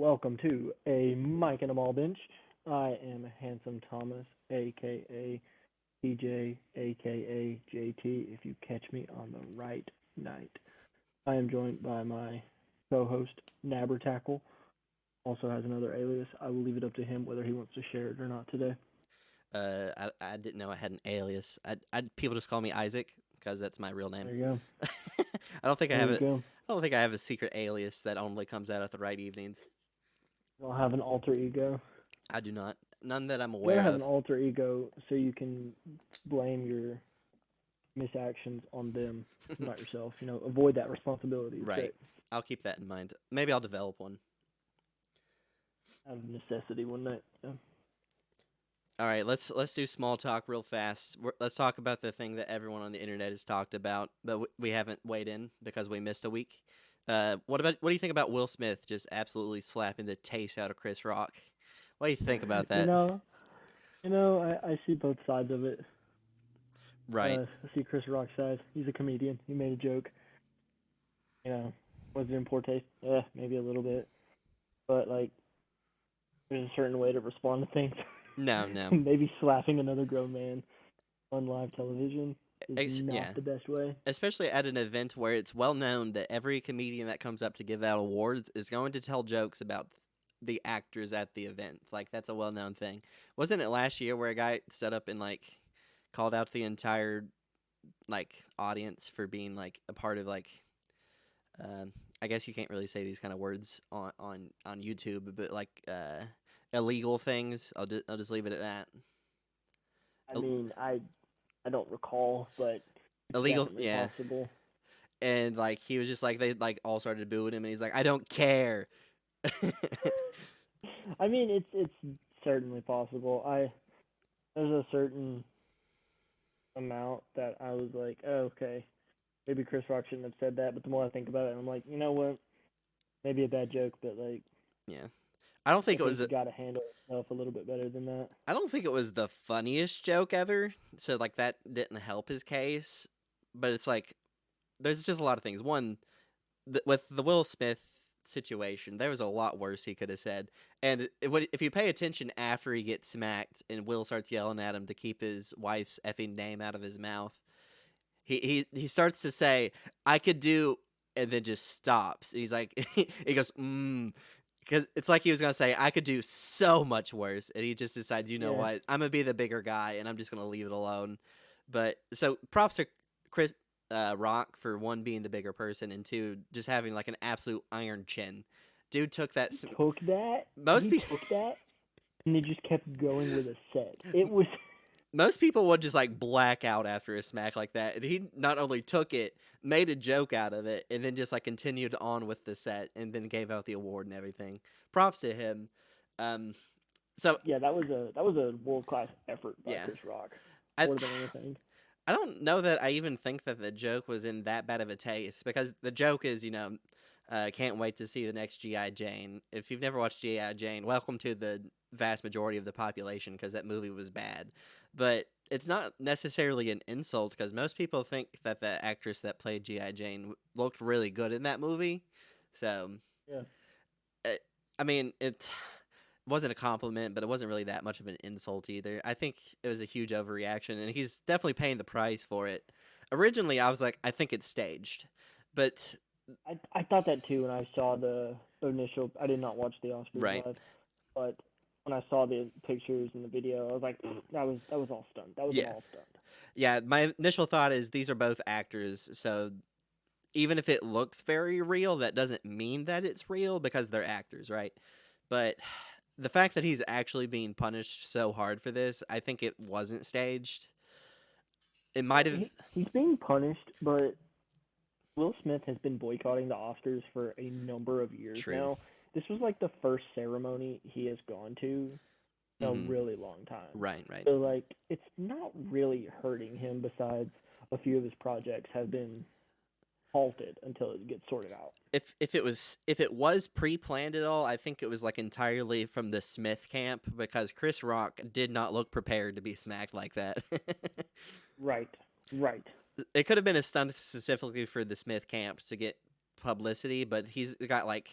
welcome to a Mike and a Mall Bench. I am Handsome Thomas, aka TJ, aka JT, if you catch me on the right night. I am joined by my co-host, Nabber Tackle, also has another alias. I will leave it up to him whether he wants to share it or not today. I didn't know I had an alias. People just call me Isaac because that's my real name. There you go. I don't think I There have you a. go. I don't think I have a secret alias that only comes out at the right evenings. I'll have an alter ego. I do not. None that I'm You gotta aware have an of. alter ego so you can blame your misactions on them, not yourself. Avoid that responsibility. It's Right. great. I'll keep that in mind. Maybe I'll develop one. Out of necessity one night. Yeah. All right. Let's do small talk real fast. Let's talk about the thing that everyone on the internet has talked about, but we haven't weighed in because we missed a week. What do you think about Will Smith just absolutely slapping the taste out of Chris Rock? What do you think about You that? know, I see both sides of it. Right. I see Chris Rock's side. He's a comedian. He made a joke. You know, was it in poor taste? Maybe a little bit. But like, there's a certain way to respond to things. No, no. Maybe slapping another grown man on live television is not Yeah, the best way. especially at an event where it's well known that every comedian that comes up to give out awards is going to tell jokes about the actors at the event. Like that's a well known thing. Wasn't it last year where a guy stood up and like called out the entire like audience for being like a part of like I guess you can't really say these kind of words on YouTube, but like illegal things. I'll just leave it at that. I mean, I don't recall, but it's Illegal, definitely yeah. possible. And like he was just like they like all started booing him, and he's like, I don't care. I mean, it's certainly possible. There's a certain amount that I was like, oh, okay, maybe Chris Rock shouldn't have said that. But the more I think about it, I'm like, you know what? Maybe a bad joke, but like, Yeah, I don't I think it think was. he got to handle himself a little bit better than that. I don't think it was the funniest joke ever. So like that didn't help his case. But it's like there's just a lot of things. One, with the Will Smith situation, there was a lot worse he could have said. And if you pay attention after he gets smacked and Will starts yelling at him to keep his wife's effing name out of his mouth, he starts to say, "I could do," and then just stops. And he's like, he goes, because it's like he was gonna say, "I could do so much worse," and he just decides, you know Yeah, what, I'm gonna be the bigger guy, and I'm just gonna leave it alone. But so props to Chris Rock for one being the bigger person and two just having like an absolute iron chin. Dude took that. he took that. Most He people. took that, and they just kept going with a set. It was. Most people would just like black out after a smack like that, and he not only took it, made a joke out of it, and then just like continued on with the set, and then gave out the award and everything. Props to him. Um, so Yeah, that was a world class effort by yeah, Chris Rock, I more than anything. I don't know that I even think that the joke was in that bad of a taste because the joke is can't wait to see the next GI Jane. If you've never watched GI Jane, welcome to the vast majority of the population because that movie was bad. But it's not necessarily an insult because most people think that the actress that played GI Jane looked really good in that movie. So, Yeah. uh, I mean, it wasn't a compliment, but it wasn't really that much of an insult either. I think it was a huge overreaction, and he's definitely paying the price for it. Originally, I was like, I think it's staged, but I thought that too when I saw the initial. I did not watch the Oscars right. live, but when I saw the pictures and the video, I was like, that was all stunt. That was an Yeah. all stunt. Yeah, my initial thought is these are both actors, so even if it looks very real, that doesn't mean that it's real because they're actors, right? But the fact that he's actually being punished so hard for this, I think it wasn't staged. It might Well, have. he's being punished, but Will Smith has been boycotting the Oscars for a number of years True. now. This was like the first ceremony he has gone to in a Hmm. really long time. Right, right. So like it's not really hurting him besides a few of his projects have been halted until it gets sorted out. If it was pre-planned at all, I think it was like entirely from the Smith camp because Chris Rock did not look prepared to be smacked like that. Right. Right. It could have been a stunt specifically for the Smith camps to get publicity, but he's got like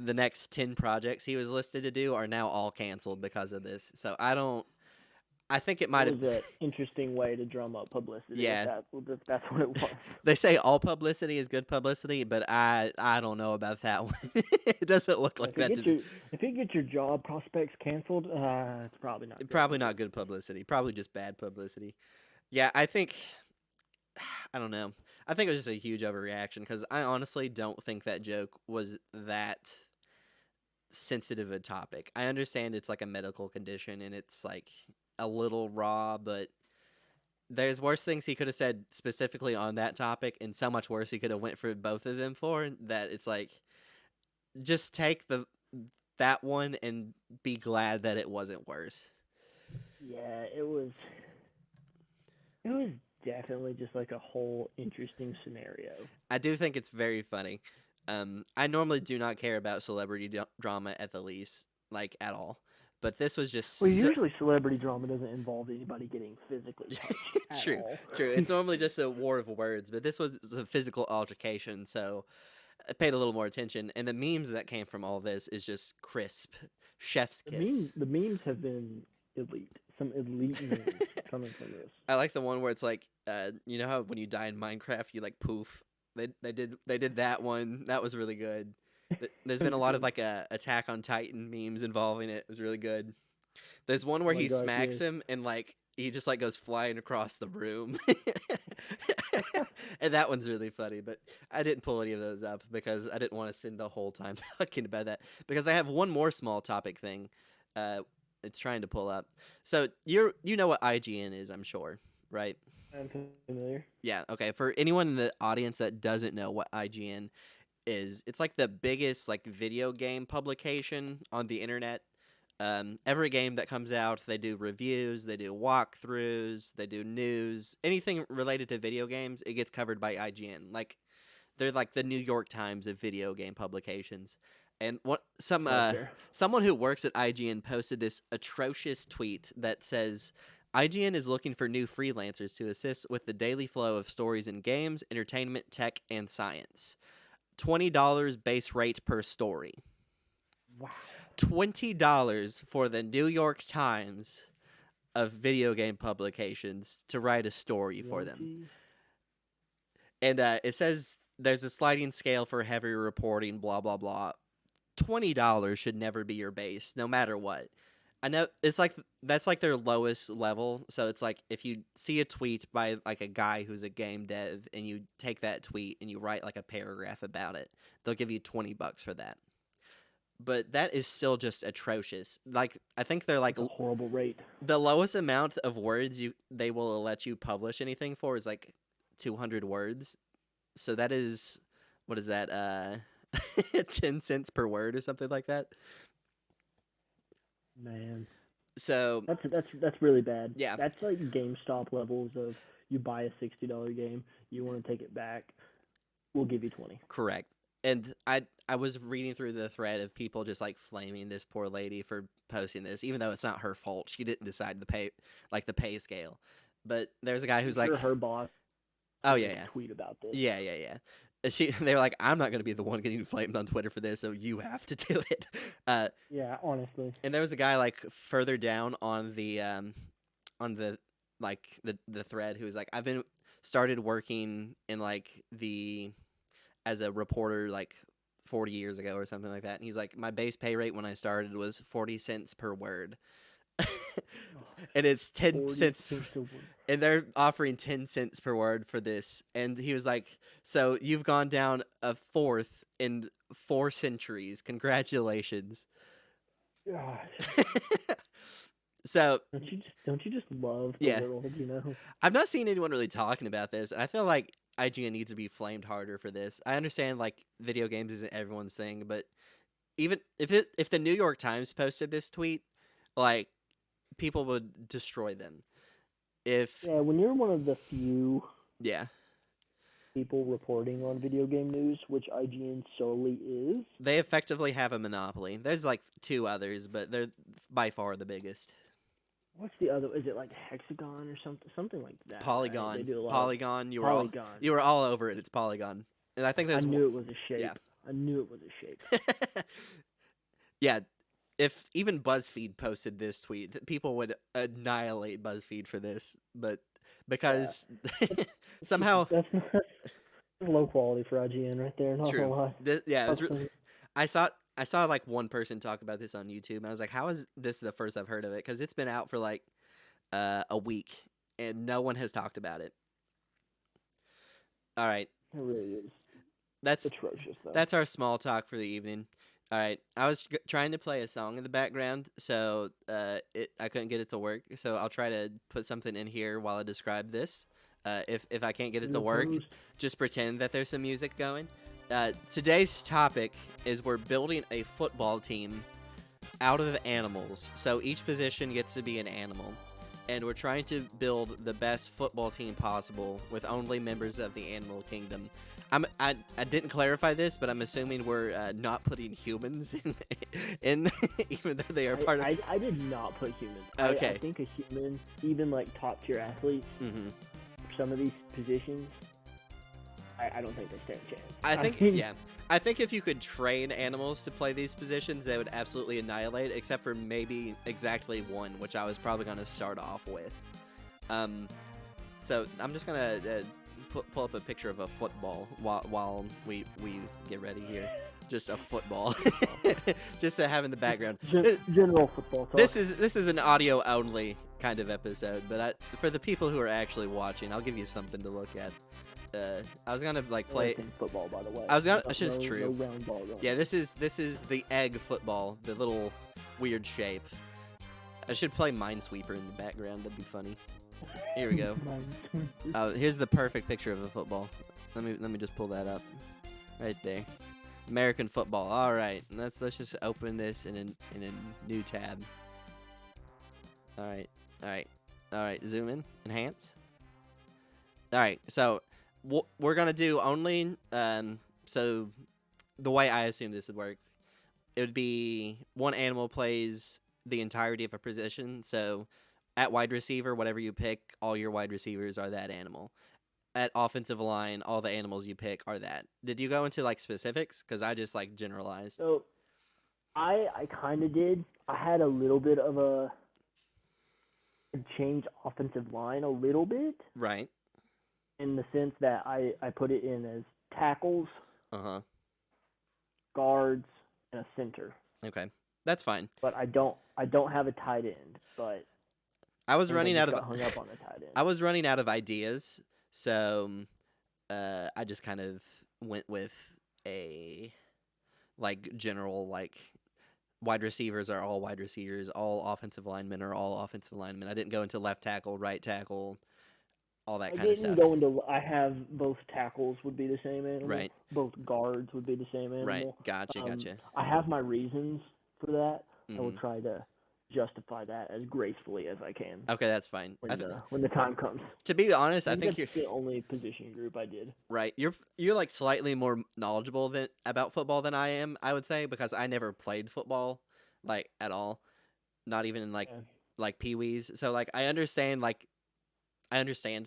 the next 10 projects he was listed to do are now all canceled because of this. So I think it It might have. was an interesting way to drum up publicity. Yeah, If that's what it was. they say all publicity is good publicity, but I don't know about that one. It doesn't look like that to me. If you get your job prospects canceled, it's probably not good. Probably not good publicity. Probably just bad publicity. Yeah, I think I don't know. I think it was just a huge overreaction because I honestly don't think that joke was that sensitive a topic. I understand it's like a medical condition and it's like a little raw, but there's worse things he could have said specifically on that topic, and so much worse he could have went for both of them for. That it's like just take that one and be glad that it wasn't worse. Yeah, it was. It was definitely just like a whole interesting scenario. I do think it's very funny. I normally do not care about celebrity drama at the least, like at all. But this was just Well, usually celebrity drama doesn't involve anybody getting physically touched true, at all. true. It's normally just a war of words, but this was a physical altercation, so I paid a little more attention. And the memes that came from all this is just crisp, chef's kiss. The memes have been elite. Some elite memes coming from this. I like the one where it's like, you know how when you die in Minecraft, you like poof. They did that one. That was really good. There's been a lot of like Attack on Titan memes involving it. It was really good. There's one where he smacks him and like he just like goes flying across the room. And that one's really funny, but I didn't pull any of those up because I didn't want to spend the whole time talking about that. Because I have one more small topic thing. It's trying to pull up. So you know what IGN is, I'm sure, right? I'm familiar. Yeah, okay. For anyone in the audience that doesn't know what IGN is, it's like the biggest like video game publication on the internet. Every game that comes out, they do reviews, they do walkthroughs, they do news, anything related to video games, it gets covered by IGN. Like they're like the New York Times of video game publications. And someone who works at IGN posted this atrocious tweet that says, IGN is looking for new freelancers to assist with the daily flow of stories in games, entertainment, tech, and science. $20 base rate per story. Wow. $20 for the New York Times of video game publications to write a story for them. And it says there's a sliding scale for heavy reporting, blah, blah, blah. $20 should never be your base, no matter what. I know it's like that's like their lowest level. So it's like if you see a tweet by like a guy who's a game dev and you take that tweet and you write like a paragraph about it, they'll give you $20 for that. But that is still just atrocious. Like I think they're like a horrible rate. The lowest amount of words they will let you publish anything for is like 200 words. So that is what is that? 10 cents per word or something like that. Man. So that's really bad. Yeah. That's like GameStop levels of you buy a $60 game, you want to take it back, we'll give you 20. Correct. And I was reading through the thread of people just like flaming this poor lady for posting this, even though it's not her fault. She didn't decide the pay scale. But there's a guy who's like her boss. Oh yeah. Tweet about this. Yeah. They were like, I'm not going to be the one getting flamed on Twitter for this, so you have to do it. Yeah, honestly. And there was a guy like further down on the thread who was like, I've been started working in like as a reporter like 40 years ago or something like that. And he's like, my base pay rate when I started was 40 cents per word. And it's 10 cents and they're offering 10 cents per word for this. And he was like, so you've gone down a fourth in 4 centuries. Congratulations. Gosh. So don't you just love the world, you know? I've not seen anyone really talking about this, and I feel like IGN needs to be flamed harder for this. I understand like video games isn't everyone's thing, but even if the New York Times posted this tweet, like people would destroy them. When you're one of the few Yeah. people reporting on video game news, which IGN solely is. They effectively have a monopoly. There's like 2 others, but they're by far the biggest. What's the other? Is it like Hexagon or something like that? Polygon. Right? They do a lot Polygon. Polygon. You were all over it. It's Polygon. And I think I knew it was a shape. Yeah. I knew it was a shape. Yeah, if even BuzzFeed posted this tweet, people would annihilate BuzzFeed for this, but Yeah. because somehow That's low quality for IGN right there. Not gonna true. lie. Yeah, it was Awesome. I saw like one person talk about this on YouTube, and I was like, how is this the first I've heard of it? Because it's been out for like a week, and no one has talked about it. All right, It really is that's atrocious though. that's our small talk for the evening. All right, I was trying to play a song in the background, so I couldn't get it to work. So I'll try to put something in here while I describe this. If I can't get it In to the work, post. just pretend that there's some music going. Today's topic is we're building a football team out of animals. So each position gets to be an animal. And we're trying to build the best football team possible with only members of the animal kingdom. I didn't clarify this, but I'm assuming we're not putting humans in even though they are part of. I did not put humans. Okay. I think a human, even like top tier athletes, Mm-hmm. for some of these positions, I don't think they stand a chance. I think mean, yeah. I think if you could train animals to play these positions, they would absolutely annihilate, except for maybe exactly one, which I was probably going to start off with. So I'm just gonna pull up a picture of a football while we get ready here. Just a football, just to have in the background. General football talk. This is an audio only kind of episode, but for the people who are actually watching, I'll give you something to look at. I was gonna like play football, by the way. I was gonna. Shit, it's true. No round ball going. Yeah, this is the egg football, the little weird shape. I should play Minesweeper in the background. That'd be funny. Here we go. Here's the perfect picture of a football. Let me just pull that up, right there. American football. All right, let's just open this in a new tab. All right. Zoom in, enhance. All right, so we're gonna do only. So the way I assume this would work, it would be one animal plays the entirety of a position. So at wide receiver, whatever you pick, all your wide receivers are that animal. At offensive line, all the animals you pick are that. Did you go into like specifics? Because I just like generalized. So I kind of did. I had a little bit of a change offensive line a little bit. Right. In the sense that I put it in as tackles, guards, and a center. Okay, that's fine. But I don't have a tight end. But I was running out of hung up on the tight end. I was running out of ideas, so I just kind of went with a like general like wide receivers are all wide receivers, all offensive linemen are all offensive linemen. I didn't go into left tackle, right tackle, all that kind of stuff. I have both tackles would be the same animal. Right. Both guards would be the same animal. Right. Gotcha. I have my reasons for that. Mm-hmm. I will try to justify that as gracefully as I can. Okay, that's fine. When the time comes. To be honest, I think you're the only position group I did. Right. You're like slightly more knowledgeable about football than I am, I would say, because I never played football like at all. Not even in like pee-wees. So like I understand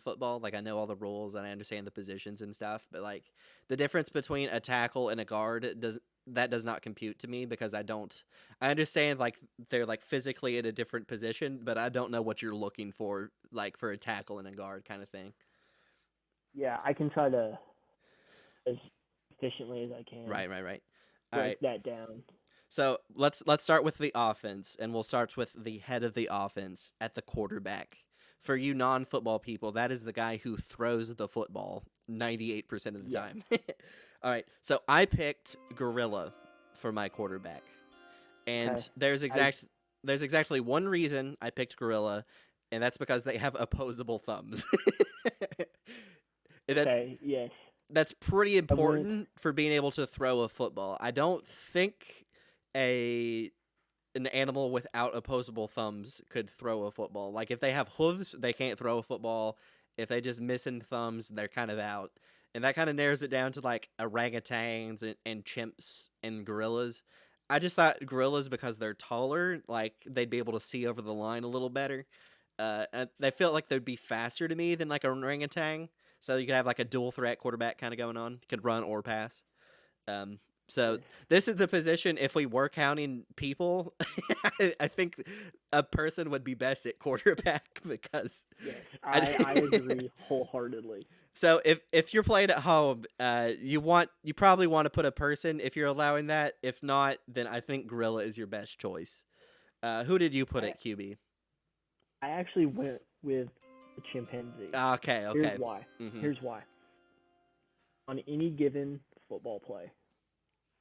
football, like I know all the rules and I understand the positions and stuff, but like the difference between a tackle and a guard does not compute to me because I understand like they're like physically in a different position, but I don't know what you're looking for like for a tackle and a guard kind of thing. Yeah, I can try to as efficiently as I can. Right. Break that down. So let's start with the offense, and we'll start with the head of the offense at the quarterback. For you non-football people, that is the guy who throws the football 98% of the time. All right, so I picked Gorilla for my quarterback, and there's exactly one reason I picked Gorilla, and that's because they have opposable thumbs. Yes. That's pretty important for being able to throw a football. I don't think an animal without opposable thumbs could throw a football. Like if they have hooves, they can't throw a football. If they just missing thumbs, they're kind of out. And that kind of narrows it down to like orangutans and chimps and gorillas. I just thought gorillas, because they're taller, like they'd be able to see over the line a little better. And they felt like they'd be faster to me than like an orangutan. So you could have like a dual threat quarterback kind of going on. You could run or pass. So Yes. this is the position. If we were counting people, I think a person would be best at quarterback because. Yes, I agree wholeheartedly. So if you're playing at home, you probably want to put a person if you're allowing that. If not, then I think gorilla is your best choice. Who did you put I at QB? I actually went with the chimpanzee. Okay, Here's okay. why. Mhm. Here's why. On any given football play,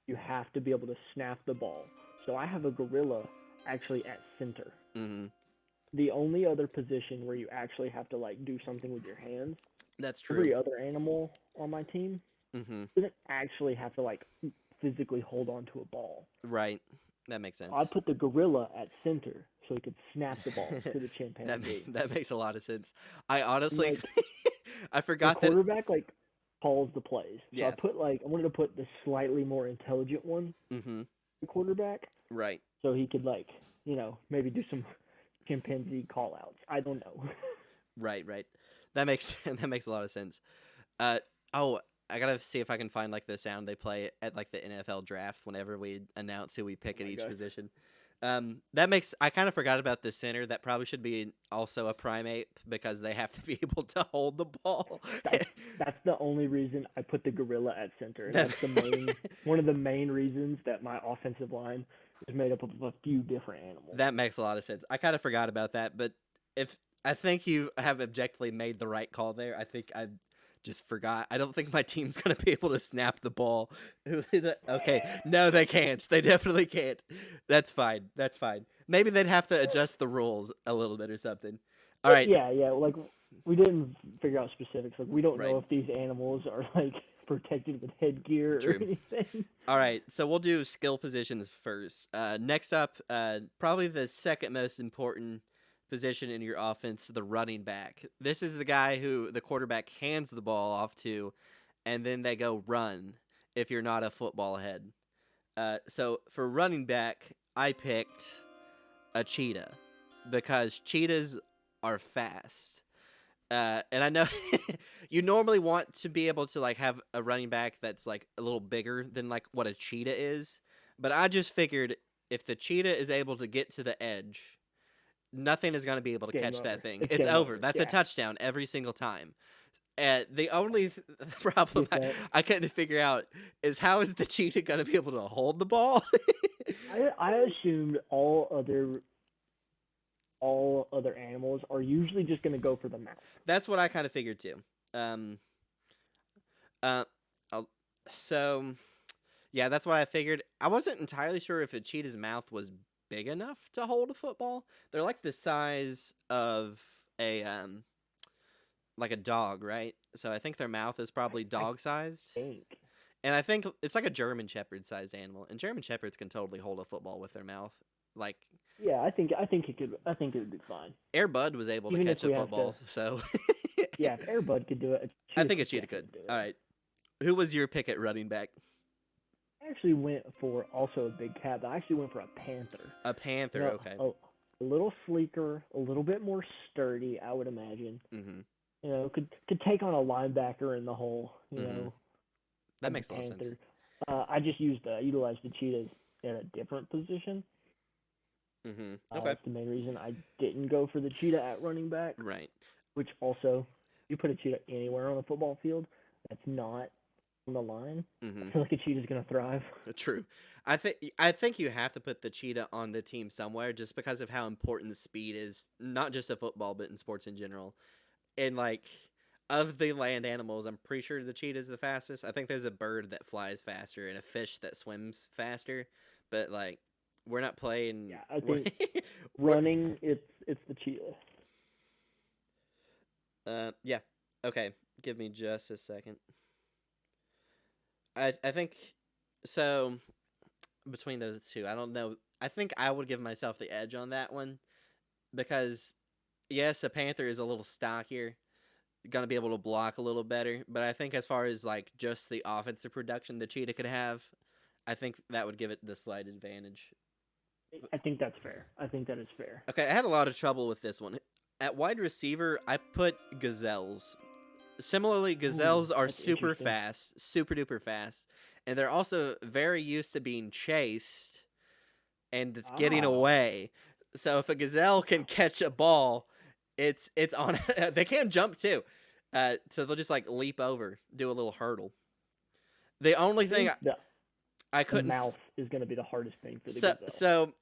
you have to be able to snap the ball. So I have a gorilla actually at center. Mhm. The only other position where you actually have to like do something with your hands, That's true. every other animal on my team Mhm. doesn't actually have to like physically hold on to a ball. Right. That makes I sense. put the gorilla at center so he could snap the ball to the that chimpanzee. that makes a lot of sense. I And honestly, like I the forgot that. quarterback like calls the plays. So Yeah. I wanted to put the slightly more intelligent one, Mhm. the quarterback, Right. so he could like, maybe do some chimpanzee call outs. I don't know. Right. Right. That makes that makes a lot of sense. Uh oh, I gotta see if I can find like the sound they play at like the NFL draft whenever we announce who we Oh pick at my each gosh. position. That makes I kind of forgot about the center. That probably should be also a primate because they have to be able to hold the ball. That's that's the only reason I put the gorilla at center, and that that's the main one of the main reasons that my offensive line is made up of a few different animals. that makes a lot of sense. I kind of forgot about that, but if I think you have objectively made the right call there. I think I just forgot. I don't think my team's gonna be able to snap the ball. Okay, no, they can't. They definitely can't. That's fine. That's fine. Maybe they'd have to adjust the rules a little bit or something. All right, Yeah. Like we didn't figure out specifics. Like we don't right. know if these animals are like protected with headgear or True. anything. All right, so we'll do skill positions first. Next up, probably the second most important position in your offense, the running back. This is the guy who the quarterback hands the ball off to, and then they go run if you're not a football head. So for running back, I picked a cheetah because cheetahs are fast. And I know you normally want to be able to like have a running back that's like a little bigger than like what a cheetah is, but I just figured if the cheetah is able to get to the edge, nothing is going to be able to Game catch that over. thing. It's It's game over. over. That's a Yeah. touchdown every single time. The only problem Get that? I couldn't figure out is how is the cheetah going to be able to hold the ball? I assumed all other animals are usually just gonna go for the mouth. That's what I kind of figured too. Um, uh, I'll- so yeah, that's what I figured. I wasn't entirely sure if a cheetah's mouth was big enough to hold a football. They're like the size of a like a dog, right? So I think their mouth is probably I dog sized. think. And I think it's like a German Shepherd sized animal. And German Shepherds can totally hold a football with their mouth. Like Yeah, I think it could. I think it would be fine. Air Bud was able to Even if catch a we have football, to. so Yeah, if Airbud could do it, I a cheetah think a could cheetah could. definitely do All it. right. Who was your pick at running back? I actually went for also a big cat, but I actually went for a panther. A panther, You know, okay. a little sleeker, a little bit more sturdy, I would imagine. Mhm. Could take on a linebacker in the whole, Mhm. That type makes of a lot of sense. panther. I just utilized the cheetahs in a different position. Mhm. Okay. That's the main reason I didn't go for the cheetah at running back. Right. Which also, you put a cheetah anywhere on a football field that's not on the line, I Mhm. feel like a cheetah's gonna thrive. True. I think you have to put the cheetah on the team somewhere just because of how important the speed is, not just in football but in sports in general. And like of the land animals, I'm pretty sure the cheetah is the fastest. I think there's a bird that flies faster and a fish that swims faster, but like we're not playing. Yeah, I We're, think we're running it's the cheetah. yeah. Okay, give me just a second. I think so. Between those two, I don't know. I think I would give myself the edge on that one because yes, a panther is a little stockier, gonna be able to block a little better. But I think as far as like just the offensive production the cheetah could have, I think that would give it the slight advantage. I think that's fair. I think that is fair. Okay, I had a lot of trouble with this one. At wide receiver, I put gazelles. Similarly, Ooh, gazelles are that's super interesting. fast, super duper fast, and they're also very used to being chased and getting Ah, away. So if a gazelle can catch a ball, it's on. They can jump too, so they'll just like leap over, do a little hurdle. The I only thing think I the couldn't mouth is going to be the hardest thing for the so gazelle. so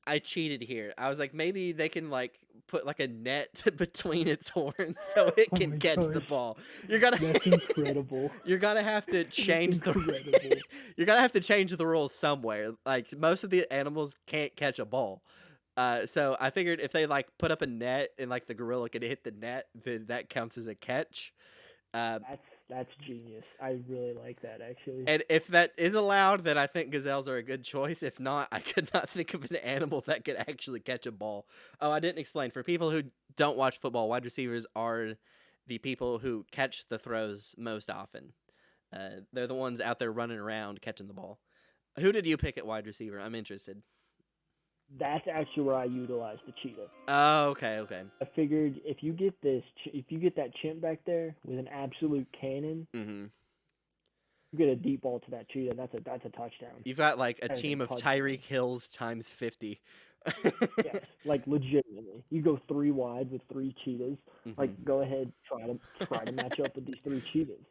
I cheated here. I was like, maybe they can like put like a net between its horns so it Oh can my catch the gosh, ball. You're gonna that's incredible. you're gonna have to That's change the incredible. you're gonna have to change the rules somewhere. Like most of the animals can't catch a ball. So I figured if they like put up a net and like the gorilla could hit the net, then that counts as a catch. Uh, That's genius. I really like that actually. And if that is allowed, then I think gazelles are a good choice. If not, I could not think of an animal that could actually catch a ball. Oh, I didn't explain. For people who don't watch football, wide receivers are the people who catch the throws most often. They're the ones out there running around catching the ball. Who did you pick at wide receiver? I'm interested. That's actually where I utilize the cheetah. Oh, okay, okay. I figured if you get if you get that chimp back there with an absolute cannon, Mm-hmm. you get a deep ball to that cheetah. That's a touchdown. You've got like a That is a team of touchdown. Tyreek Hills times 50. Yes, like legitimately. You go three wide with three cheetahs. Like, Mm-hmm. go ahead, try to match up with these three cheetahs.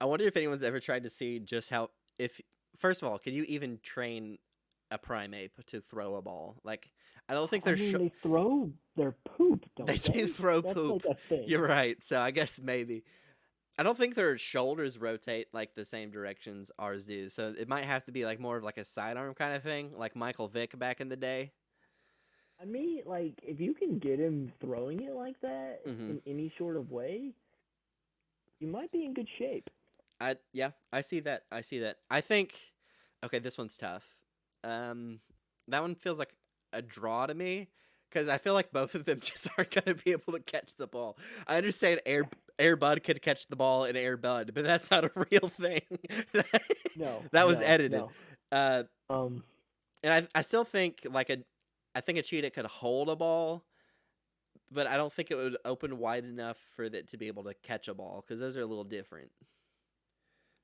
I wonder if anyone's ever tried to see just how if first of all, could you even train a primate to throw a ball? Like, I don't think I they're mean, they throw their poop, they don't do they? throw That's poop. like a thing. You're right. So I guess maybe I don't think their shoulders rotate like the same directions ours do. So it might have to be like more of like a sidearm kind of thing, like Michael Vick back in the day. I mean, like, if you can get him throwing it like that Mm-hmm. in any sort of way, you might be in good shape. I see that. I see that. I think okay, this one's tough. Um that one feels like a draw to me cuz I feel like both of them just aren't going to be able to catch the ball. I understand Air Bud could catch the ball in Air Bud, but that's not a real thing. No, That was no, edited. no. Uh Um, and I still think like I think a cheetah could hold a ball, but I don't think it would open wide enough for it to be able to catch a ball cuz those are a little different.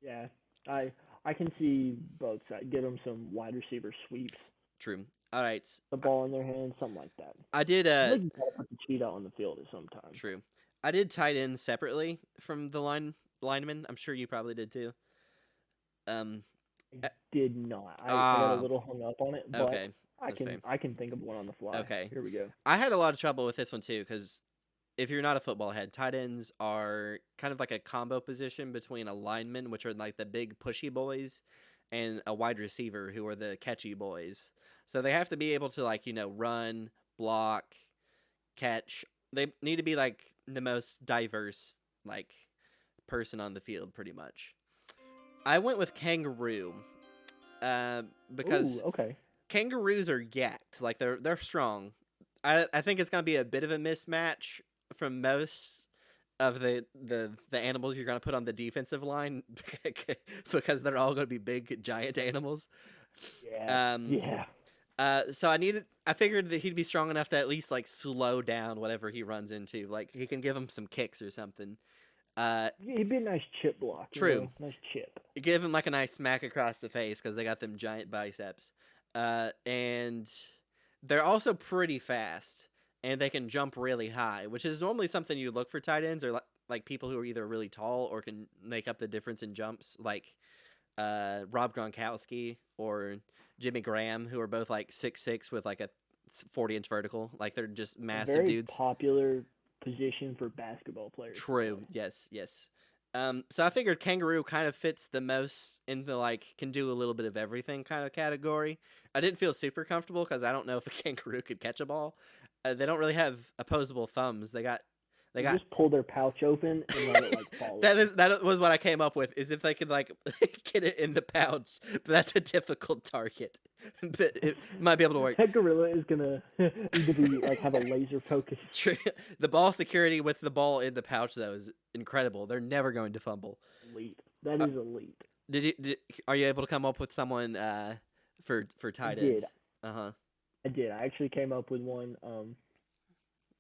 yeah, I I can see both sides. Get them some wide receiver sweeps, True. All right. the ball in their hands, something like that. I did I feel like you gotta put the cheetah on the field at some time. true. I did tight ends separately from the lineman. I'm sure you probably did too. Um. I eh, did not. I got a Ah. little hung up on it, but Okay. That's fair. I can think of one on the fly. Okay. Here we go. I had a lot of trouble with this one too because if you're not a football head, tight ends are kind of like a combo position between a lineman, which are like the big pushy boys, and a wide receiver, who are the catchy boys. So they have to be able to like run, block, catch. They need to be like the most diverse like person on the field, pretty much. I went with kangaroo, uh, Ooh, because okay. kangaroos are yacked. Like they're strong. I think it's gonna be a bit of a mismatch from most of the animals you're gonna put on the defensive line because they're all gonna be big giant animals. Yeah, Um, yeah. so I figured that he'd be strong enough to at least like slow down whatever he runs into. Like he can give him some kicks or something. Uh, He'd be a nice chip block, true. nice chip. Give him like a nice smack across the face because they got them giant biceps. And they're also pretty fast and they can jump really high, which is normally something you look for tight ends or like people who are either really tall or can make up the difference in jumps, like Rob Gronkowski or Jimmy Graham, who are both like 6'6" with like a 40-inch vertical. Like they're just A massive very dudes. popular position for basketball players to True. play. Yes. Yes. So I figured kangaroo kind of fits the most in the like can do a little bit of everything kind of category. I didn't feel super comfortable because I don't know if a kangaroo could catch a ball. They don't really have opposable thumbs. They You got just pull their pouch open and let it like fall in. that was what I came up with is if they could like get it in the pouch, but that's a difficult target. But it might be able to work. That gorilla is gonna need to be like have a laser focus. The ball security with the ball in the pouch though is incredible. They're never going to fumble. Elite. That Uh, is elite. are you able to come up with someone for I tight end? did. Uh huh. I did. I actually came up with one.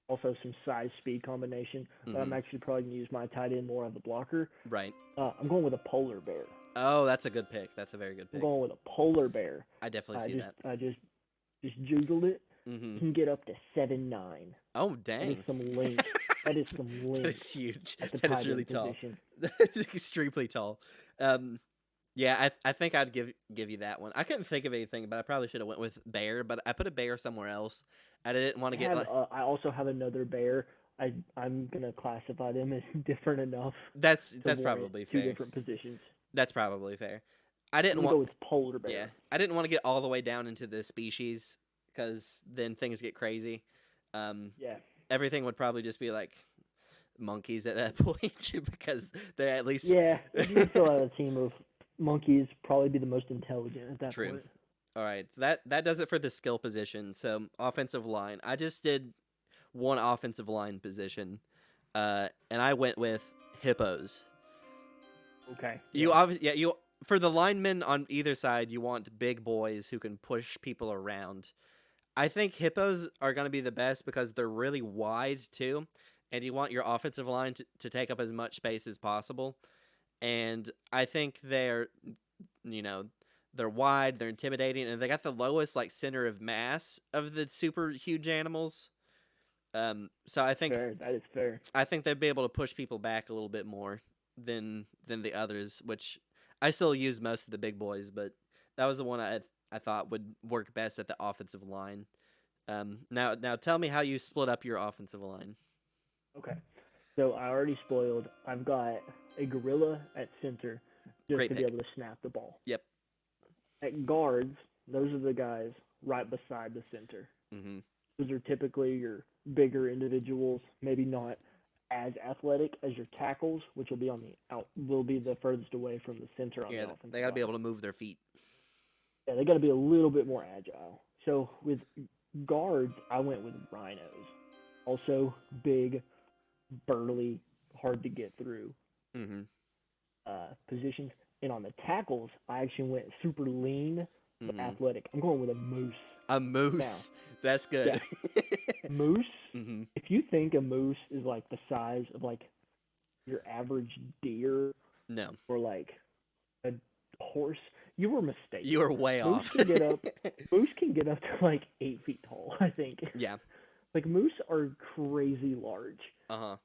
also some size speed combination. But I'm Mm-hmm. actually probably gonna use my tight end more as a blocker. Right. I'm going with a polar bear. Oh, that's a good pick. That's a very good I'm pick. going with a polar bear. I definitely I see just that. I just just juggled it. Mm-hmm. Can get up to 7'9". Oh, That is dang. some length. That is some That is length huge. at the That is tight really end tall. position. That is extremely tall. Um, yeah, I think I'd give you that one. I couldn't think of anything, but I probably should have went with bear. But I put a bear somewhere else. I didn't want to get like I also have another bear. I'm gonna classify them as different enough to that's warrant probably two fair. different positions. That's probably fair. I I'm didn't gonna want go with polar yeah bear. I didn't want to get all the way down into the species because then things get crazy. Um, Yeah, everything would probably just be like monkeys at that point because they're at least yeah. You would fill out a team of monkeys. Probably be the most intelligent at that true. point. All right, that does it for the skill position. So offensive line, I just did one offensive line position, and I went with hippos. Okay. You Yeah. obviously yeah you for the linemen on either side, you want big boys who can push people around. I think hippos are going to be the best because they're really wide too, and you want your offensive line to take up as much space as possible. And I think you know, they're wide, they're intimidating, and they got the lowest like center of mass of the super huge animals. So Fair. That is fair. I think they'd be able to push people back a little bit more than the others, which I still use most of the big boys, but that was the one I thought would work best at the offensive line. Now tell me how you split up your offensive line. Okay. So I already spoiled. I've got a gorilla at center just Great to be pick. able to snap the ball. Yep. At guards, those are the guys right beside the center. Mm-hmm. Those are typically your bigger individuals, maybe not as athletic as your tackles, which will be the furthest away from the center on the Yeah, they offensive got to be line. able to move their feet. Yeah, they got to be a little bit more agile. So with guards, I went with rhinos. Also big, burly, hard to get through Mm-hmm. positions. And on the tackles, I actually went super lean but Mm-hmm. athletic. I'm going with a moose. A Now, moose. That's yeah, good. moose. Mm-hmm. If you think a moose is like the size of like your average deer No, or like a horse, you were you mistaken. were way Moose off. can get up. Moose can get up to like 8 feet tall. I think. Yeah. Like moose are crazy large, Uh-huh.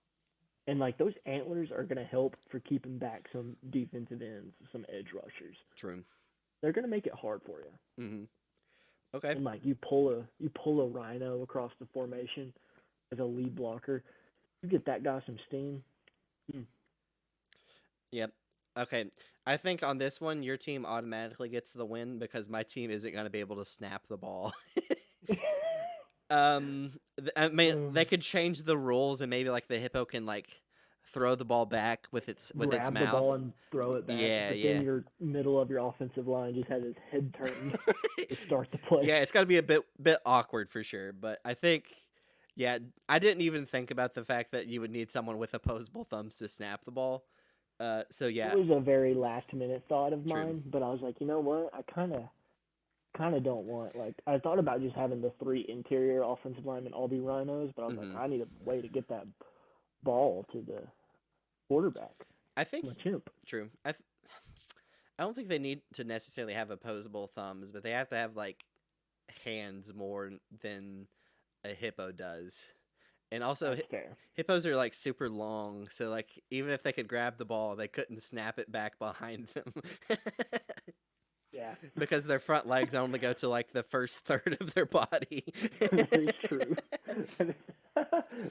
and like those antlers are gonna help for keeping back some defensive ends, some edge rushers. True. They're gonna make it hard for you. Mm-hmm. Okay. And like you pull a rhino across the formation as a lead blocker, you get that guy some steam. Mm. Yep. Okay. I think on this one, your team automatically gets the win because my team isn't going to be able to snap the ball. I mean, they could change the rules and maybe like the hippo can like throw the ball back with its Grab the mouth. ball and throw it back, Yeah, but yeah. then your middle of your offensive line just has his head turned to start the play. Yeah, it's got to be a bit awkward for sure, but I think yeah, I didn't even think about the fact that you would need someone with opposable thumbs to snap the ball. So It yeah, was a very last minute thought of true. mine, but I was like, you know what? I kind of don't want like I thought about just having the three interior offensive linemen all be rhinos, but I was like, Mhm. I need a way to get that ball to the quarterback. I think I'm a chimp. true. I don't think they need to necessarily have opposable thumbs, but they have to have like hands more than a hippo does. And also, That's fair. hippos are like super long, so like even if they could grab the ball, they couldn't snap it back behind them Yeah, because their front legs only go to like the first third of their body. that is true.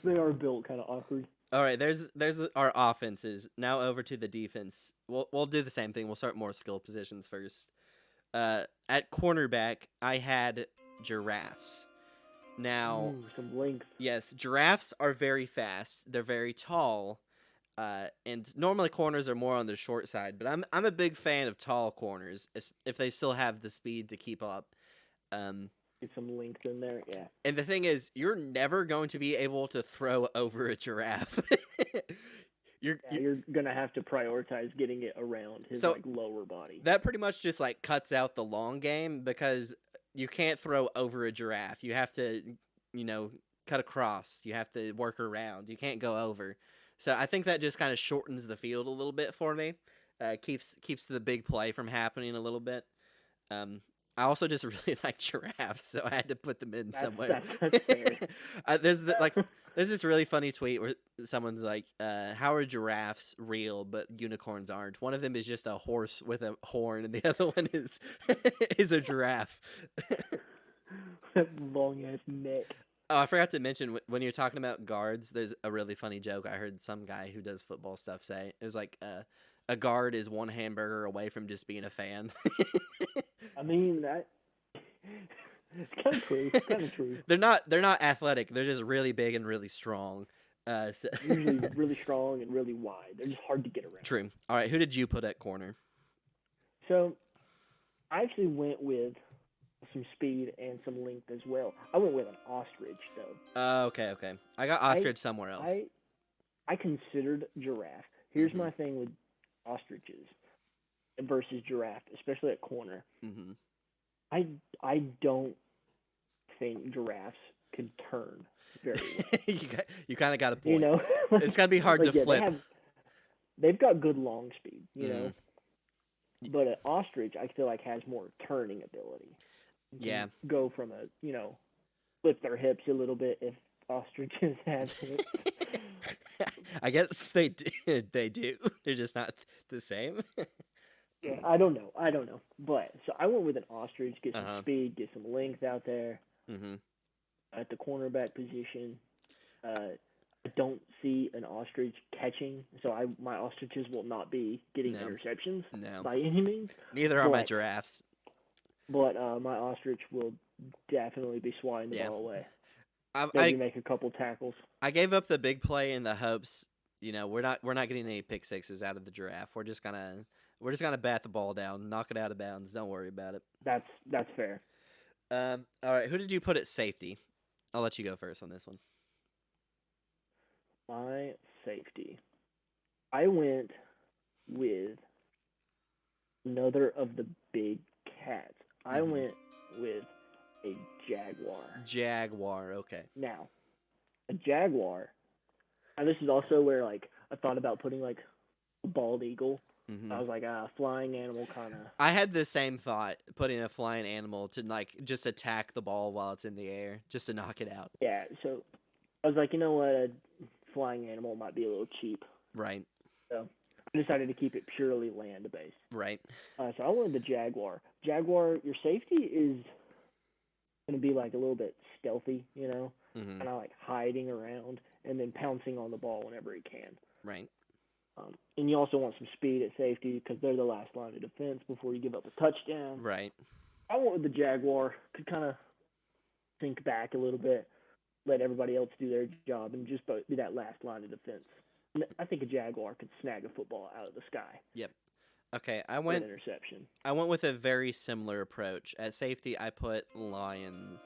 They are built kind of awkward. All right, there's our offenses. Now over to the defense. We'll do the same thing. We'll start more skill positions first. At cornerback, I had giraffes. Now, Ooh, some length. yes, giraffes are very fast. They're very tall. And normally corners are more on the short side, but I'm a big fan of tall corners if they still have the speed to keep up. Um, Get some length in there. Yeah. and the thing is, you're never going to be able to throw over a giraffe. You're gonna have to prioritize getting it around his So like lower body. that pretty much just like cuts out the long game because you can't throw over a giraffe. You have to, you know, cut across. You have to work around. You can't go over. So I think that just kind of shortens the field a little bit for me. Keeps the big play from happening a little bit. Um, I also just really like giraffes, so I had to put them in somewhere. That's fair. There's this really funny tweet where someone's like, "How are giraffes real, but unicorns aren't?" One of them is just a horse with a horn, and the other one is is a giraffe. Long ass neck. Oh, I forgot to mention when you're talking about guards. There's a really funny joke I heard some guy who does football stuff say. It was like, a guard is one hamburger away from just being a fan. I mean that. It's kind of true. It's kind of true. They're not athletic. They're just really big and really strong. Usually really strong and really wide. They're just hard to get around. True. All right, who did you put at corner? So, I actually went with some speed and some length as well. I went with an ostrich though. Okay. I got ostrich somewhere else. I considered giraffe. Here's my thing with ostriches versus giraffe, especially at corner. Mm-hmm. I don't think giraffes could turn very well. you kind of got a point. You know, it's gonna be hard to flip. They've got good long speed, you know. But an ostrich, I feel like, has more turning ability. Yeah. Go from flip their hips a little bit if ostriches have hips. I guess they do. They do. They're just not the same. Yeah, I don't know. But so I went with an ostrich, get some speed, get some length out there at the cornerback position. I don't see an ostrich catching, so my ostriches will not be getting interceptions by any means. Neither are my giraffes. But my ostrich will definitely be swatting the ball away. Maybe make a couple tackles. I gave up the big play in the hopes, we're not getting any pick sixes out of the giraffe. We're just gonna bat the ball down, knock it out of bounds. Don't worry about it. That's fair. All right, who did you put at safety? I'll let you go first on this one. My safety. I went with another of the big cats. I went with a jaguar. Jaguar, okay. Now, a jaguar, and this is also where, I thought about putting, a bald eagle. I was like, flying animal kind of. I had the same thought, putting a flying animal to, just attack the ball while it's in the air, just to knock it out. Yeah, so I was like, you know what, a flying animal might be a little cheap. Right. So I decided to keep it purely land-based. Right. So I wanted the jaguar. Jaguar, your safety is going to be, a little bit stealthy, kind of, hiding around and then pouncing on the ball whenever he can. Right. And you also want some speed at safety because they're the last line of defense before you give up a touchdown. Right. I went with the jaguar. Could kind of sink back a little bit, let everybody else do their job, and just be that last line of defense. I think a jaguar could snag a football out of the sky. Yep. Okay, I went interception. I went with a very similar approach. At safety, I put lion.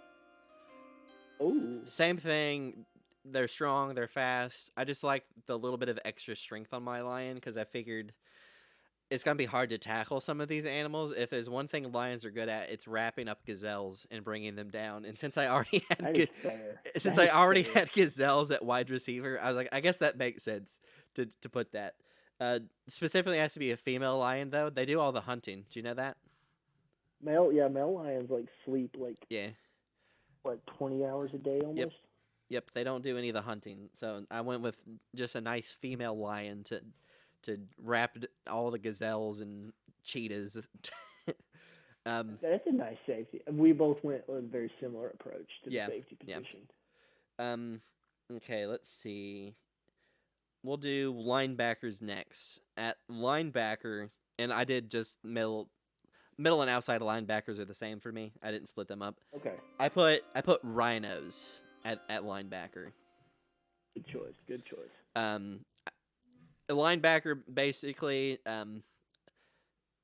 Oh. Same thing. They're strong, they're fast. I just like the little bit of extra strength on my lion because I figured it's going to be hard to tackle some of these animals. If there's one thing lions are good at, it's wrapping up gazelles and bringing them down. And since I already had gazelles at wide receiver, I was like, I guess that makes sense to put that. Specifically, it has to be a female lion, though. They do all the hunting. Do you know that? Male lions sleep 20 hours a day almost. Yep, they don't do any of the hunting. So I went with just a nice female lion to wrap all the gazelles and cheetahs. That's a nice safety. We both went with a very similar approach to the safety position. Yeah. Okay, let's see. We'll do linebackers next. At linebacker, and I did just middle and outside linebackers are the same for me. I didn't split them up. Okay. I put rhinos at linebacker. Good choice. A linebacker basically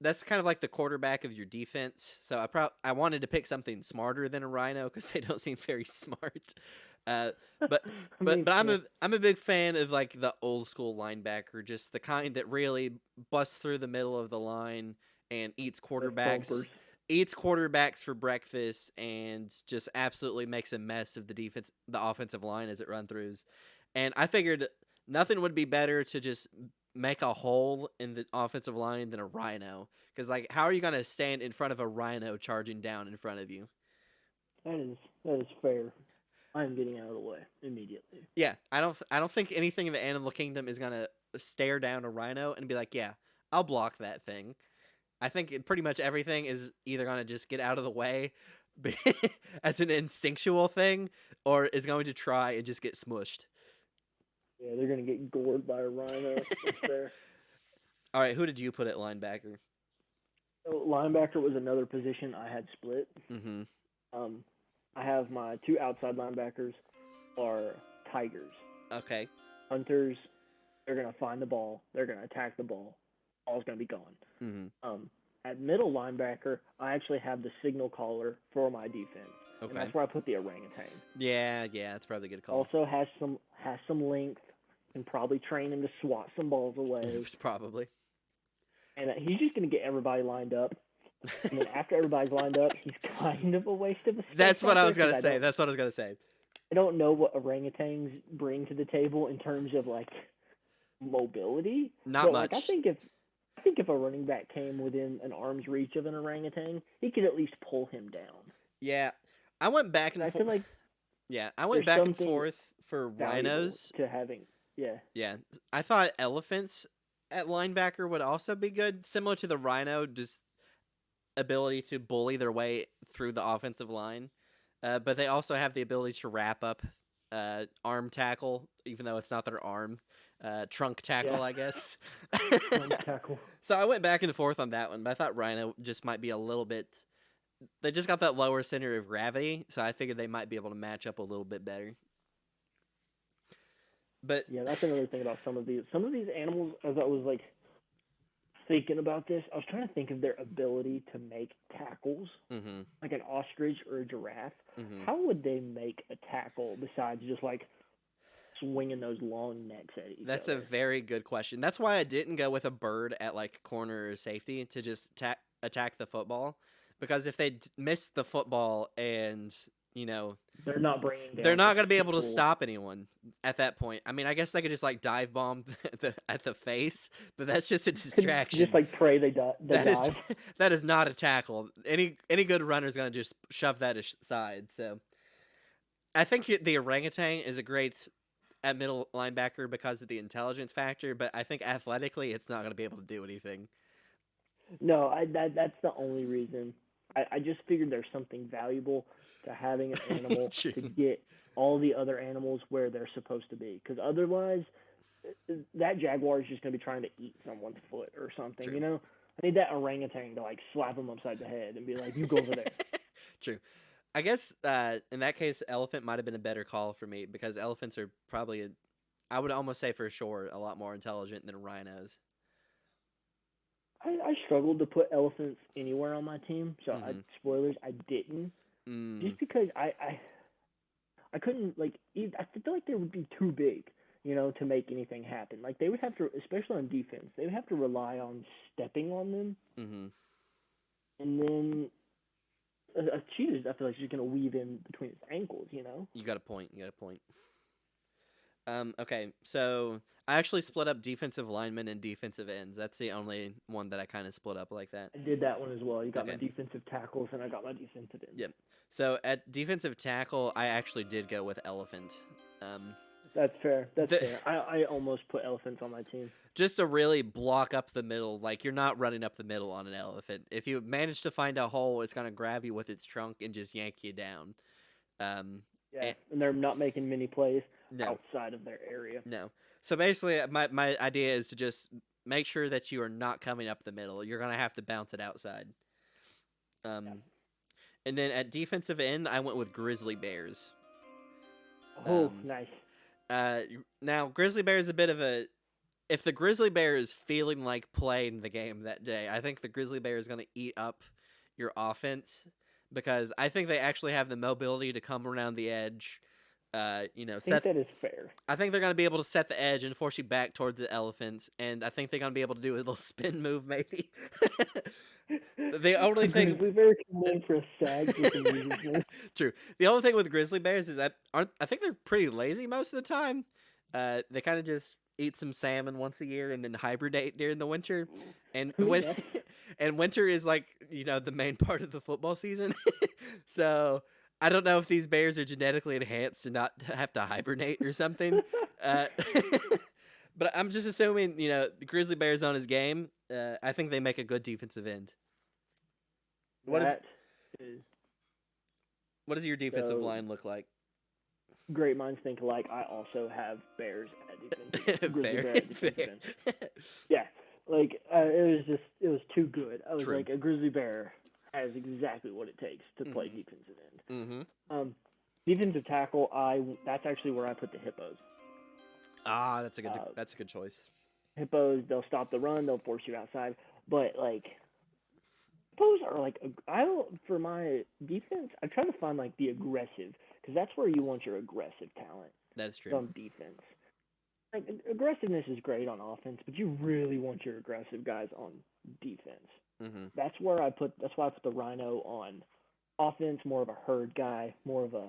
that's kind of like the quarterback of your defense. So I wanted to pick something smarter than a rhino because they don't seem very smart. But I'm a big fan of the old school linebacker, just the kind that really busts through the middle of the line and eats quarterbacks. eats quarterbacks for breakfast and just absolutely makes a mess of the offensive line as it run throughs. And I figured nothing would be better to just make a hole in the offensive line than a rhino. Because like, how are you gonna stand in front of a rhino charging down in front of you? That is fair. I'm getting out of the way immediately. Yeah, I don't think anything in the animal kingdom is gonna stare down a rhino and be like, yeah, I'll block that thing. I think pretty much everything is either gonna just get out of the way as an instinctual thing, or is going to try and just get smushed. Yeah, they're gonna get gored by a rhino. That's fair. All right, who did you put at linebacker? So linebacker was another position I had split. Mm-hmm. Um, I have my two outside linebackers are tigers. Okay. Hunters, they're gonna find the ball. They're gonna attack the ball. Ball's gonna be gone. Mm-hmm. At middle linebacker, I actually have the signal caller for my defense. Okay. And that's where I put the orangutan. Yeah, that's probably a good call. Also has some length. Can probably train him to swat some balls away. Probably. And he's just gonna get everybody lined up. And then after everybody's lined up, he's kind of a waste of a space. That's what I was gonna say. That's what I was gonna say. I don't know what orangutans bring to the table in terms of like mobility. Not but, much. Like, I think if a running back came within an arm's reach of an orangutan, he could at least pull him down. Yeah, I went back and I feel like I went back and forth for rhinos to having. Yeah. Yeah, I thought elephants at linebacker would also be good, similar to the rhino, just ability to bully their way through the offensive line. But they also have the ability to wrap up arm tackle, even though it's not their arm. Trunk tackle, Yeah. I guess. Trunk tackle. So I went back and forth on that one, but I thought rhino just might be a little bit. They just got that lower center of gravity, so I figured they might be able to match up a little bit better. But yeah, that's another thing about some of these animals. As I was like thinking about this, I was trying to think of their ability to make tackles, mm-hmm. like an ostrich or a giraffe. Mm-hmm. How would they make a tackle besides just like swinging those long necks at each That's other? a very good question. That's why I didn't go with a bird at like corner or safety to just attack the football, because if they miss the football and they're not bringing down they're not going to be able to people. stop anyone at that point. I mean, I guess they could just like dive bomb at the face, but that's just a distraction. Just like pray they dive. That is not a tackle. Any good runner is going to just shove that aside. So I think the orangutan is a great at middle linebacker because of the intelligence factor, but I think athletically it's not going to be able to do anything. No, that's the only reason. I just figured there's something valuable to having an animal to get all the other animals where they're supposed to be. Because otherwise, that jaguar is just going to be trying to eat someone's foot or something, True. I need that orangutan to, like, slap him upside the head and be like, you go over there. True. I guess in that case, elephant might have been a better call for me because elephants are probably, I would almost say for sure, a lot more intelligent than rhinos. I struggled to put elephants anywhere on my team, so spoilers, I didn't. Just because I couldn't, like, I feel like they would be too big, to make anything happen. Like, they would have to, especially on defense, they would have to rely on stepping on them. Mm-hmm. And then a cheetah, I feel like she's going to weave in between its ankles, You got a point. Okay, so I actually split up defensive linemen and defensive ends. That's the only one that I kind of split up like that. I did that one as well. You got Okay. my defensive tackles, and I got my defensive ends. Yep. So at defensive tackle, I actually did go with elephant. That's fair. Fair. I almost put elephants on my team. Just to really block up the middle. Like, you're not running up the middle on an elephant. If you manage to find a hole, it's going to grab you with its trunk and just yank you down. Yeah, and they're not making many plays outside of their area. No. So basically, my idea is to just make sure that you are not coming up the middle. You're going to have to bounce it outside. And then at defensive end, I went with grizzly bears. Oh, nice. Now, grizzly bear is a bit of a... If the grizzly bear is feeling like playing the game that day, I think the grizzly bear is going to eat up your offense, because I think they actually have the mobility to come around the edge, I think Seth. that is fair. I think they're going to be able to set the edge and force you back towards the elephants, and I think they're going to be able to do a little spin move, maybe. The only A thing, grizzly bear can in for a sag with some music. true. The only thing with grizzly bears is that I think they're pretty lazy most of the time. They kind of just eat some salmon once a year and then hibernate during the winter, and when Yes. and winter is like the main part of the football season. So I don't know if these bears are genetically enhanced to not have to hibernate or something. Uh, but I'm just assuming the grizzly bear's on his game. I think they make a good defensive end. That is What does your defensive so line look like? great minds think alike. I also have bears at defense. Grizzly Fair, bear at fair. defense. Yeah, like it was too good. I was True. like, a grizzly bear has exactly what it takes to play defensive end. Mm-hmm. Defensive tackle, that's actually where I put the hippos. Ah, that's a good choice. Hippos, they'll stop the run, they'll force you outside, but like hippos are like for my defense, I try to find like the aggressive because that's where you want your aggressive talent That's true. on defense. Like aggressiveness is great on offense, but you really want your aggressive guys on defense. Mm-hmm. That's why I put the rhino on offense, more of a herd guy, more of a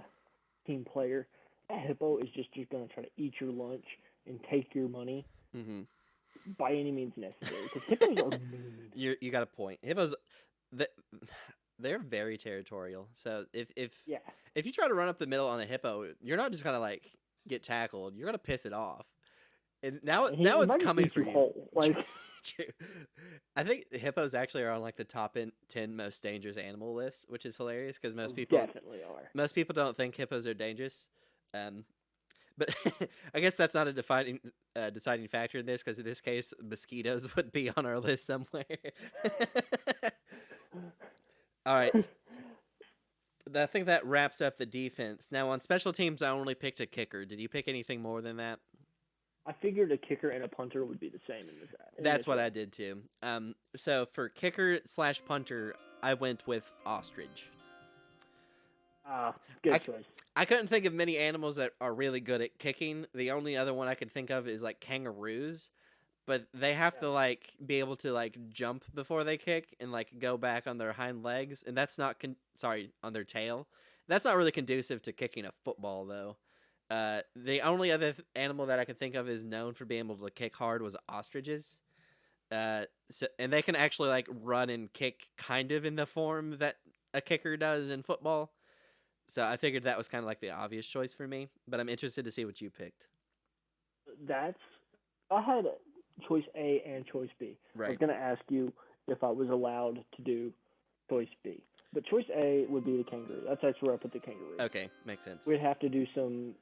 team player. That hippo is just going to try to eat your lunch and take your money by any means necessary. Because hippos are mean. You got a point. Hippos, they're very territorial. So if you try to run up the middle on a hippo, you're not just gonna like get tackled. You're gonna piss it off. And now it's coming for you. Whole. Like, True. I think hippos actually are on like the top 10 most dangerous animal list, which is hilarious because most people definitely are. Most people don't think hippos are dangerous. But I guess that's not a deciding factor in this because in this case, mosquitoes would be on our list somewhere. All right. I think that wraps up the defense. Now, on special teams, I only picked a kicker. Did you pick anything more than that? I figured a kicker and a punter would be the same in this. That's what I did too. So for kicker/punter, I went with ostrich. Good choice. I couldn't think of many animals that are really good at kicking. The only other one I could think of is like kangaroos, but they have to like be able to like jump before they kick and like go back on their hind legs, and that's not on their tail. That's not really conducive to kicking a football though. The only other animal that I could think of is known for being able to kick hard was ostriches. And they can actually like run and kick kind of in the form that a kicker does in football. So I figured that was kind of like the obvious choice for me, but I'm interested to see what you picked. I had choice A and choice B. Right. I was going to ask you if I was allowed to do choice B. But choice A would be the kangaroo. That's where I put the kangaroo. Okay, makes sense. We'd have to do some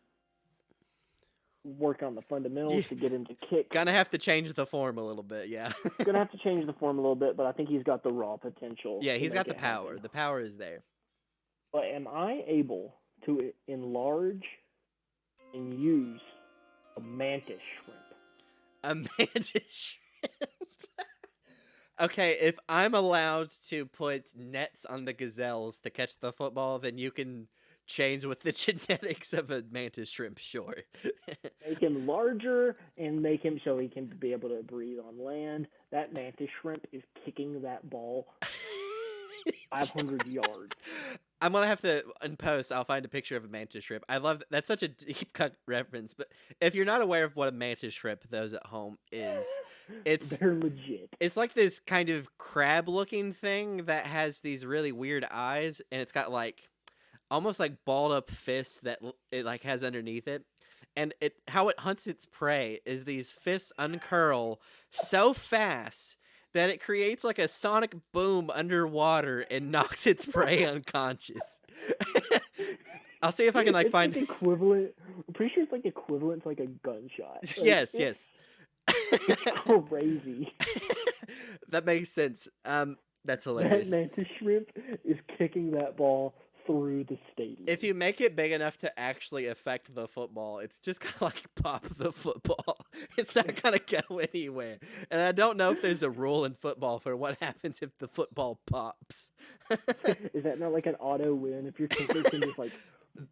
work on the fundamentals to get him to kick. Gonna have to change the form a little bit, yeah. Gonna have to change the form a little bit, but I think he's got the raw potential. Yeah, he's got the power. Happen. The power is there. But am I able to enlarge and use a mantis shrimp? A mantis shrimp. Okay, if I'm allowed to put nets on the gazelles to catch the football, then you can change with the genetics of a mantis shrimp, sure. Make him larger and make him so he can be able to breathe on land. That mantis shrimp is kicking that ball 500 yards. I'm gonna have to, in post, I'll find a picture of a mantis shrimp. I love that's such a deep cut reference, but if you're not aware of what a mantis shrimp, those at home they're legit. It's like this kind of crab looking thing that has these really weird eyes, and it's got like almost like balled up fists that it like has underneath it. And how it hunts its prey is these fists uncurl so fast that it creates like a sonic boom underwater and knocks its prey unconscious. I'll see if I can like find equivalent. I'm pretty sure it's like equivalent to like a gunshot. Like, yes. It's crazy. That makes sense. That's hilarious. That mantis shrimp is kicking that ball through the stadium. If you make it big enough to actually affect the football, it's just kind of like pop the football. It's not going to go anywhere. And I don't know if there's a rule in football for what happens if the football pops. Is that not like an auto win if your kicker can just like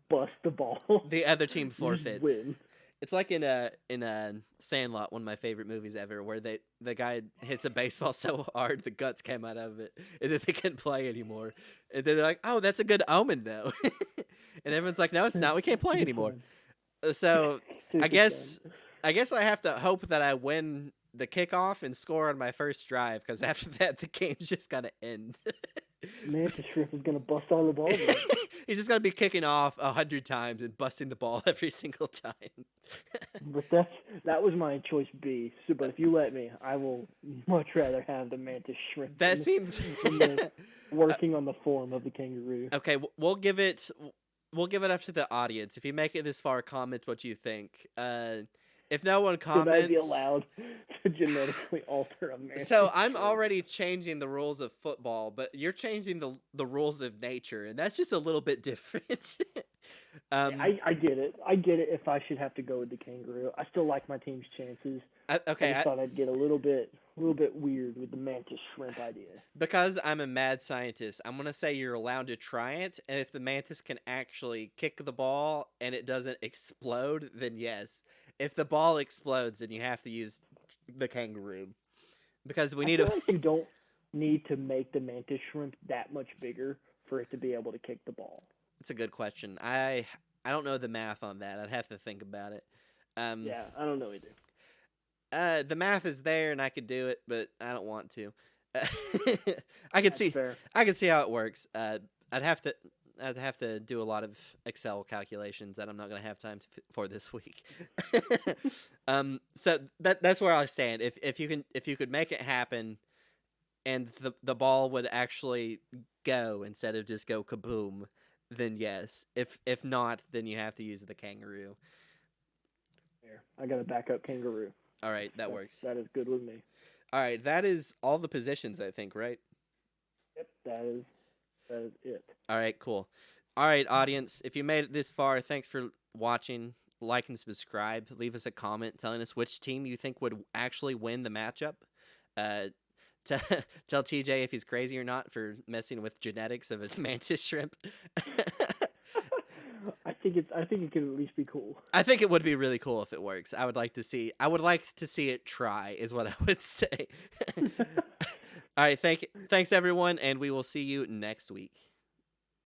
bust the ball. the other team You just forfeits. win. It's like in a Sandlot, one of my favorite movies ever, where the guy hits a baseball so hard the guts came out of it, and then they couldn't play anymore. And then they're like, "Oh, that's a good omen, though." And everyone's like, "No, it's not. We can't play Super anymore." fun. So I Super guess fun. I guess I have to hope that I win the kickoff and score on my first drive, because after that the game's just gotta end. Mantis Shrimp is gonna bust all the balls. He's just gonna be kicking off 100 times and busting the ball every single time. But that was my choice B. So, but if you let me, I will much rather have the Mantis Shrimp That than seems the working on the form of the kangaroo. okay. We'll give it up to the audience. If you make it this far, comment what you think. If no one Should I be comments, allowed to genetically alter a Mantis so I'm Shrimp? already changing the rules of football, but you're changing the rules of nature, and that's just a little bit different. I get it. I get it if I should have to go with the kangaroo. I still like my team's chances. I just thought I'd get a little bit weird with the Mantis Shrimp idea. Because I'm a mad scientist, I'm gonna say you're allowed to try it, and if the mantis can actually kick the ball and it doesn't explode, then yes. If the ball explodes, then you have to use the kangaroo, because we need I feel like you don't need to make the Mantis Shrimp that much bigger for it to be able to kick the ball. It's a good question. I don't know the math on that. I'd have to think about it. Yeah, I don't know either. The math is there, and I could do it, but I don't want to. I could see. Fair. I could see how it works. I'd have to do a lot of Excel calculations that I'm not gonna have time for this week. So that's where I stand. If you could make it happen, and the ball would actually go instead of just go kaboom, then yes. If not, then you have to use the kangaroo. Fair. I got a backup kangaroo. All right, that works. That is good with me. All right, that is all the positions, I think, right? Yep, that is it. All right, cool. All right, audience, if you made it this far, thanks for watching. Like and subscribe. Leave us a comment telling us which team you think would actually win the matchup. Tell TJ if he's crazy or not for messing with genetics of a mantis shrimp. I think it could at least be cool. I think it would be really cool if it works. I would like to see it try, is what I would say. All right, thanks everyone, and we will see you next week.